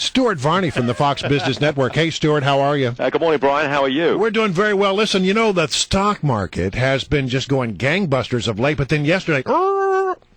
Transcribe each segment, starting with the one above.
Stuart Varney from the Fox Business Network. Hey, Stuart, how are you? Good morning, Brian. How are you? We're doing very well. Listen, you know, the stock market has been just going gangbusters of late, but then yesterday,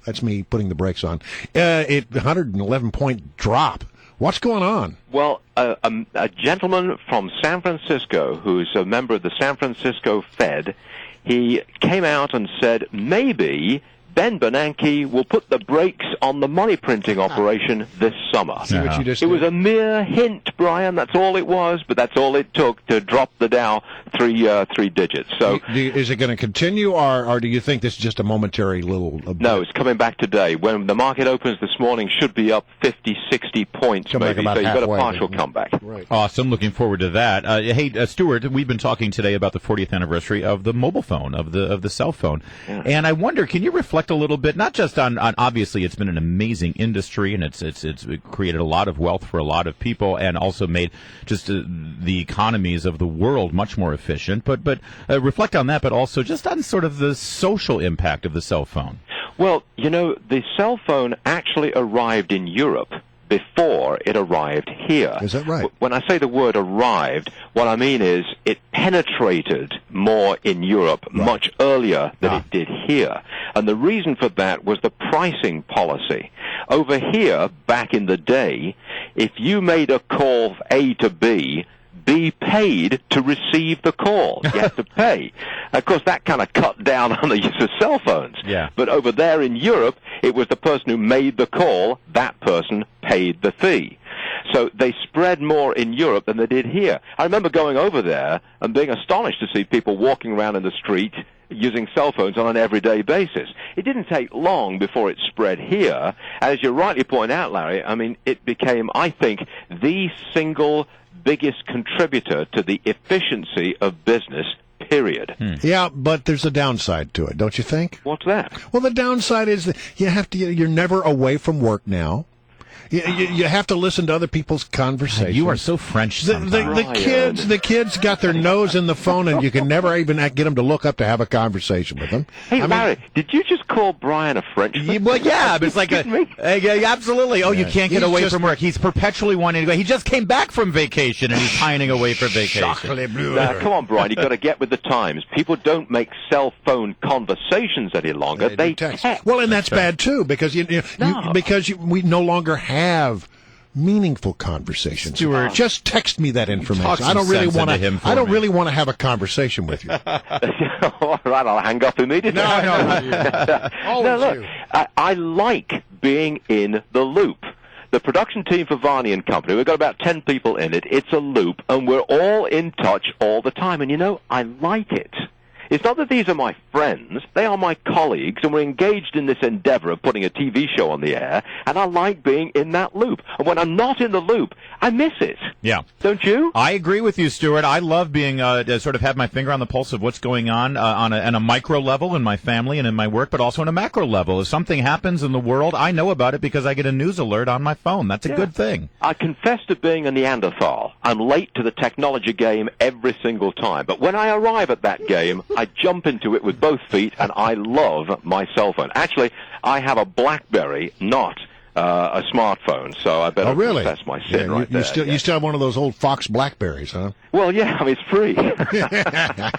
that's me putting the brakes on, 111-point drop. What's going on? Well, a gentleman from San Francisco who's a member of the San Francisco Fed, he came out and said maybe Ben Bernanke will put the brakes on the money printing operation this summer. See what you just It did? was a mere hint, Brian. That's all it was, but that's all it took to drop the Dow three digits. So, is it going to continue, or do you think this is just a momentary little... No, it's coming back today. When the market opens this morning, should be up 50, 60 points maybe. So you've got a partial comeback. Right. Awesome. Looking forward to that. Hey, Stuart, we've been talking today about the 40th anniversary of the mobile phone, of the cell phone. Yeah. And I wonder, can you reflect a little bit, not just on obviously it's been an amazing industry and it's created a lot of wealth for a lot of people and also made just the economies of the world much more efficient, but reflect on that, but also just on sort of the social impact of the cell phone. Well, you know, the cell phone actually arrived in Europe before it arrived here. Is that right? When I say the word arrived, what I mean is it penetrated more in Europe much earlier than it did here. And the reason for that was the pricing policy. Over here, back in the day, if you made a call A to B paid to receive the call. You had to pay. Of course, that kind of cut down on the use of cell phones. Yeah. But over there in Europe, it was the person who made the call, that person paid the fee. So they spread more in Europe than they did here. I remember going over there and being astonished to see people walking around in the street using cell phones on an everyday basis. It didn't take long before it spread here. As you rightly point out, Larry, I mean, it became, I think, the single biggest contributor to the efficiency of business, period. Yeah, but there's a downside to it, don't you think? What's that? Well, the downside is that you're never away from work now. You have to listen to other people's conversations. You are so French sometimes. The kids got their nose in the phone, and you can never even get them to look up to have a conversation with them. Hey, Larry, did you just call Brian a Frenchman? Well, yeah, but it's like absolutely. Oh, you can't get away from work. He's perpetually wanting to go. He just came back from vacation, and he's pining away for vacation. Come on, Brian, you've got to get with the times. People don't make cell phone conversations any longer. They text. Well, and that's bad too, because we no longer have meaningful conversations. Stuart, just text me that information. I don't really want to. I don't really want to have a conversation with you. All right, I'll hang up immediately. No, look, I like being in the loop. The production team for Varney and Company, we've got about 10 people in it. It's a loop, and we're all in touch all the time. And, you know, I like it. It's not that these are my friends. They are my colleagues, and we're engaged in this endeavor of putting a TV show on the air, and I like being in that loop. And when I'm not in the loop, I miss it. Yeah. Don't you? I agree with you, Stuart. I love being to sort of have my finger on the pulse of what's going on a micro level in my family and in my work, but also on a macro level. If something happens in the world, I know about it because I get a news alert on my phone. That's a good thing. I confess to being a Neanderthal. I'm late to the technology game every single time. But when I arrive at that game, I jump into it with both feet, and I love my cell phone. Actually, I have a BlackBerry, not a smartphone, so I better confess my sin right there. You still have one of those old Fox Blackberries, huh? Well, yeah, I mean, it's free.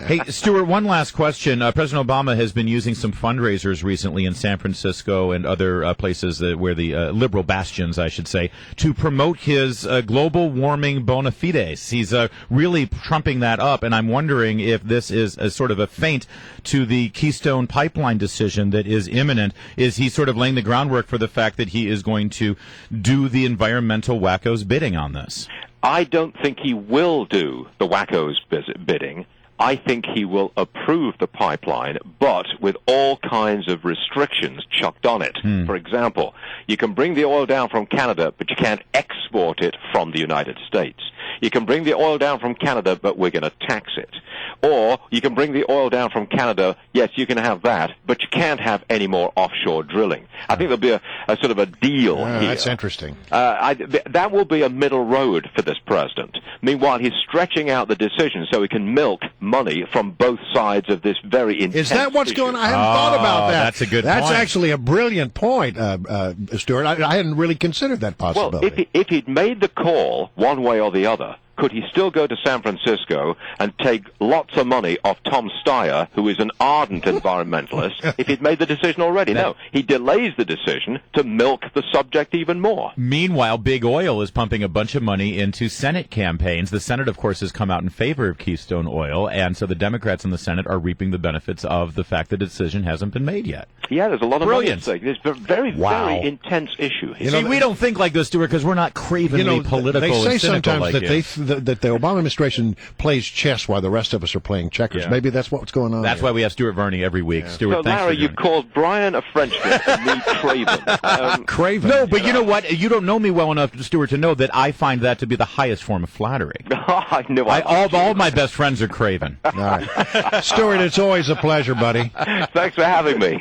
Hey, Stuart, one last question. President Obama has been using some fundraisers recently in San Francisco and other places where the liberal bastions, I should say, to promote his global warming bona fides. He's really trumping that up, and I'm wondering if this is a sort of a feint to the Keystone Pipeline decision that is imminent. Is he sort of laying the groundwork for the fact that he is going to do the environmental wackos bidding on this? I don't think he will do the wackos bidding. I think he will approve the pipeline, but with all kinds of restrictions chucked on it. For example, you can bring the oil down from Canada, but you can't export it from the United States. You can bring the oil down from Canada, but we're going to tax it. Or you can bring the oil down from Canada. Yes, you can have that, but you can't have any more offshore drilling. I think there'll be a sort of a deal here. That's interesting. That will be a middle road for this president. Meanwhile, he's stretching out the decision so he can milk money from both sides of this very intense Is that what's issue. going on? I hadn't thought about that. That's a good That's point. actually a brilliant point, Stuart. I hadn't really considered that possibility. Well, if he'd made the call one way or the other, could he still go to San Francisco and take lots of money off Tom Steyer, who is an ardent environmentalist, if he'd made the decision already? No, he delays the decision to milk the subject even more. Meanwhile, Big Oil is pumping a bunch of money into Senate campaigns. The Senate, of course, has come out in favor of Keystone Oil, and so the Democrats in the Senate are reaping the benefits of the fact that the decision hasn't been made yet. Yeah, there's a lot of Brilliant. money at stake. It's a very, Wow. very intense issue here. See, we don't think like this, Stuart, because we're not cravenly political they say and cynical sometimes like that you. that the Obama administration plays chess while the rest of us are playing checkers. Yeah. Maybe that's what's going on. That's here. why we have Stuart Varney every week. Stuart, So, thanks Larry, for you've called Brian a Frenchman and me craven. Craven. No, but you know what? You don't know me well enough, Stuart, to know that I find that to be the highest form of flattery. I knew All my best friends are craven. All right. Stuart, it's always a pleasure, buddy. Thanks for having me.